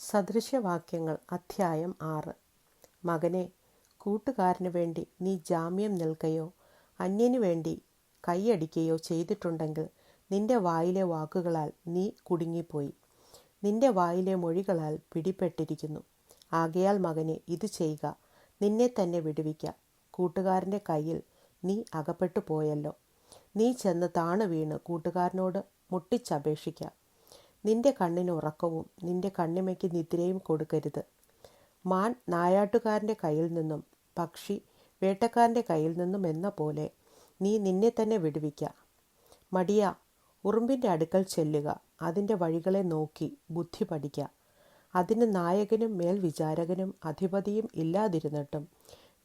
സദൃശവാക്യങ്ങൾ അധ്യായം 6. മകനെ, കൂട്ടുകാരന് വേണ്ടി നീ ജാമ്യം നിൽക്കുകയോ അന്യനു വേണ്ടി കൈയടിക്കുകയോ ചെയ്തിട്ടുണ്ടെങ്കിൽ നിന്റെ വായിലെ വാക്കുകളാൽ നീ കുടുങ്ങിപ്പോയി, നിന്റെ വായിലെ മൊഴികളാൽ പിടിപ്പെട്ടിരിക്കുന്നു. ആകയാൽ മകനെ, ഇത് ചെയ്യുക, നിന്നെ തന്നെ വിടുവിക്ക. കൂട്ടുകാരൻ്റെ കയ്യിൽ നീ അകപ്പെട്ടു പോയല്ലോ. നീ ചെന്ന് താണു വീണ് കൂട്ടുകാരനോട് മുട്ടിച്ചപേക്ഷിക്ക. നിന്റെ കണ്ണിന് ഉറക്കവും നിന്റെ കണ്ണിമയ്ക്ക് നിദ്രയും കൊടുക്കരുത്. മാൻ നായാട്ടുകാരൻ്റെ കയ്യിൽ നിന്നും പക്ഷി വേട്ടക്കാരൻ്റെ കയ്യിൽ നിന്നും എന്ന പോലെ നീ നിന്നെ തന്നെ വിടുവിക്ക. മടിയ, ഉറുമ്പിൻ്റെ അടുക്കൽ ചെല്ലുക, അതിൻ്റെ വഴികളെ നോക്കി ബുദ്ധി പഠിക്ക. അതിന് നായകനും മേൽവിചാരകനും അധിപതിയും ഇല്ലാതിരുന്നിട്ടും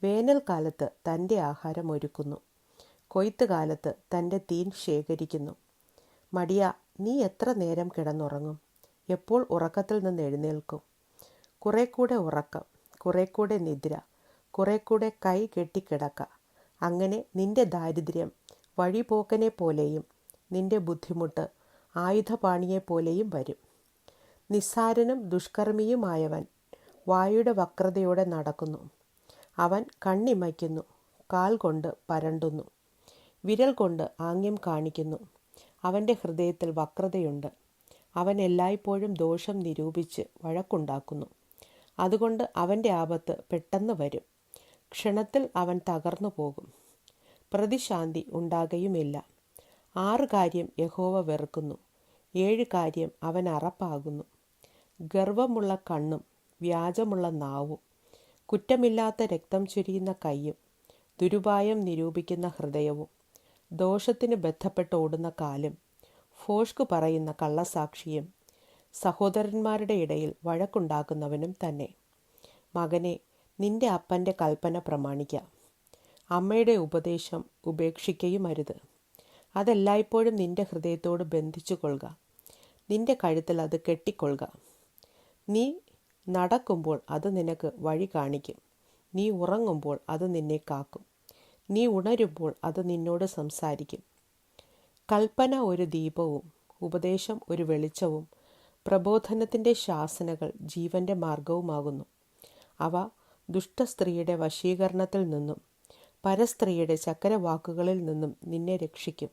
വേനൽക്കാലത്ത് തൻ്റെ ആഹാരം ഒരുക്കുന്നു, കൊയ്ത്തുകാലത്ത് തൻ്റെ തീൻ ശേഖരിക്കുന്നു. മടിയ, നീ എത്ര നേരം കിടന്നുറങ്ങും? എപ്പോൾ ഉറക്കത്തിൽ നിന്ന് എഴുന്നേൽക്കും? കുറെ കൂടെ ഉറക്കം, കുറെ കൂടെ നിദ്ര, കുറെ കൂടെ കൈ കെട്ടിക്കിടക്ക. അങ്ങനെ നിന്റെ ദാരിദ്ര്യം വഴിപോക്കനെ പോലെയും നിന്റെ ബുദ്ധിമുട്ട് ആയുധപാണിയെപ്പോലെയും വരും. നിസ്സാരനും ദുഷ്കർമ്മിയുമായവൻ വായുടെ വക്രതയോടെ നടക്കുന്നു. അവൻ കണ്ണിമയ്ക്കുന്നു, കാൽ കൊണ്ട് പരണ്ടുന്നു, വിരൽ കൊണ്ട് ആംഗ്യം കാണിക്കുന്നു. അവൻ്റെ ഹൃദയത്തിൽ വക്രതയുണ്ട്. അവൻ എല്ലായ്പ്പോഴും ദോഷം നിരൂപിച്ച് വഴക്കുണ്ടാക്കുന്നു. അതുകൊണ്ട് അവൻ്റെ ആപത്ത് പെട്ടെന്ന് വരും. ക്ഷണത്തിൽ അവൻ തകർന്നു പോകും, പ്രതിശാന്തി ഉണ്ടാകുകയുമില്ല. 6 കാര്യം യഹോവ വെറുക്കുന്നു, 7 കാര്യം അവൻ അറപ്പാകുന്നു: ഗർവമുള്ള കണ്ണും വ്യാജമുള്ള നാവും, കുറ്റമില്ലാത്ത രക്തം ചൊരിയുന്ന കൈയും, ദുരുപായം നിരൂപിക്കുന്ന ഹൃദയവും, ദോഷത്തിന് ബന്ധപ്പെട്ട് ഓടുന്ന കാലും, ഭോഷ്ക് പറയുന്ന കള്ളസാക്ഷിയും, സഹോദരന്മാരുടെ ഇടയിൽ വഴക്കുണ്ടാക്കുന്നവനും തന്നെ. മകനെ, നിന്റെ അപ്പൻ്റെ കൽപ്പന പ്രമാണിക്ക, അമ്മയുടെ ഉപദേശം ഉപേക്ഷിക്കുകയും അരുത്. അതെല്ലായ്പ്പോഴും നിന്റെ ഹൃദയത്തോട് ബന്ധിച്ചു കൊള്ളുക, നിന്റെ കഴുത്തിൽ അത് കെട്ടിക്കൊള്ളുക. നീ നടക്കുമ്പോൾ അത് നിനക്ക് വഴി കാണിക്കും, നീ ഉറങ്ങുമ്പോൾ അത് നിന്നെ കാക്കും, നീ ഉണരുമ്പോൾ അത് നിന്നോട് സംസാരിക്കും. കൽപ്പന ഒരു ദീപവും ഉപദേശം ഒരു വെളിച്ചവും പ്രബോധനത്തിൻ്റെ ശാസനകൾ ജീവൻ്റെ മാർഗവുമാകുന്നു. അവ ദുഷ്ടസ്ത്രീയുടെ വശീകരണത്തിൽ നിന്നും പരസ്ത്രീയുടെ ചക്കരവാക്കുകളിൽ നിന്നും നിന്നെ രക്ഷിക്കും.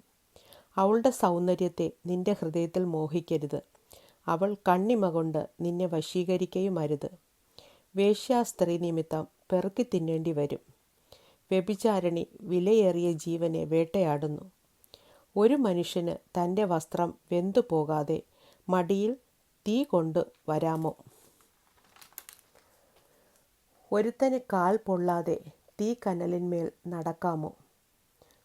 അവളുടെ സൗന്ദര്യത്തെ നിന്റെ ഹൃദയത്തിൽ മോഹിക്കരുത്, അവൾ കണ്ണിമ കൊണ്ട് നിന്നെ വശീകരിക്കുകയും അരുത്. വേശ്യാസ്ത്രീ നിമിത്തം പെറുക്കി തിന്നേണ്ടി വരും. വ്യഭിചാരിണി വിലയേറിയ ജീവനെ വേട്ടയാടുന്നു. ഒരു മനുഷ്യന് തൻ്റെ വസ്ത്രം വെന്തു പോകാതെ മടിയിൽ തീ കൊണ്ട് വരാമോ? ഒരുത്തന് കാൽ പൊള്ളാതെ തീക്കനലിന്മേൽ നടക്കാമോ?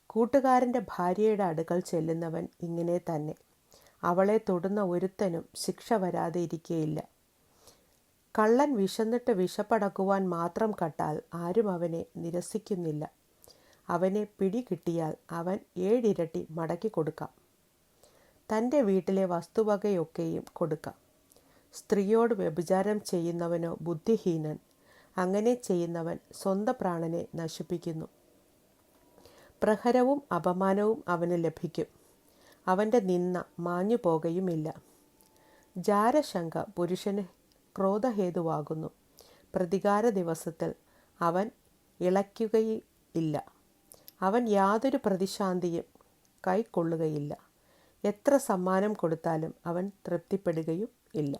കൂട്ടുകാരൻ്റെ ഭാര്യയുടെ അടുക്കൽ ചെല്ലുന്നവൻ ഇങ്ങനെ തന്നെ. അവളെ തൊടുന്ന ഒരുത്തനും ശിക്ഷ വരാതെ ഇരിക്കുകയില്ല. കള്ളൻ വിശന്നിട്ട് വിശപ്പടക്കുവാൻ മാത്രം കണ്ടാൽ ആരും അവനെ നിരസിക്കുന്നില്ല. അവനെ പിടികിട്ടിയാൽ അവൻ 7 ഇരട്ടി മടക്കി കൊടുക്കാം. തൻ്റെ വീട്ടിലെ വസ്തുവകയൊക്കെയും കൊടുക്കാം. സ്ത്രീയോട് വ്യഭിചാരം ചെയ്യുന്നവനോ ബുദ്ധിഹീനൻ. അങ്ങനെ ചെയ്യുന്നവൻ സ്വന്തം പ്രാണനെ നശിപ്പിക്കുന്നു. പ്രഹരവും അപമാനവും അവന് ലഭിക്കും, അവൻ്റെ നിന്ദ മാഞ്ഞു പോകുകയുമില്ല. ജാരശങ്ക പുരുഷന് ക്രോധഹേതുവാകുന്നു. പ്രതികാര ദിവസത്തിൽ അവൻ ഇളയ്ക്കുകയില്ല. അവൻ യാതൊരു പ്രതിശാന്തിയും കൈക്കൊള്ളുകയില്ല. എത്ര സമ്മാനം കൊടുത്താലും അവൻ തൃപ്തിപ്പെടുകയും ഇല്ല.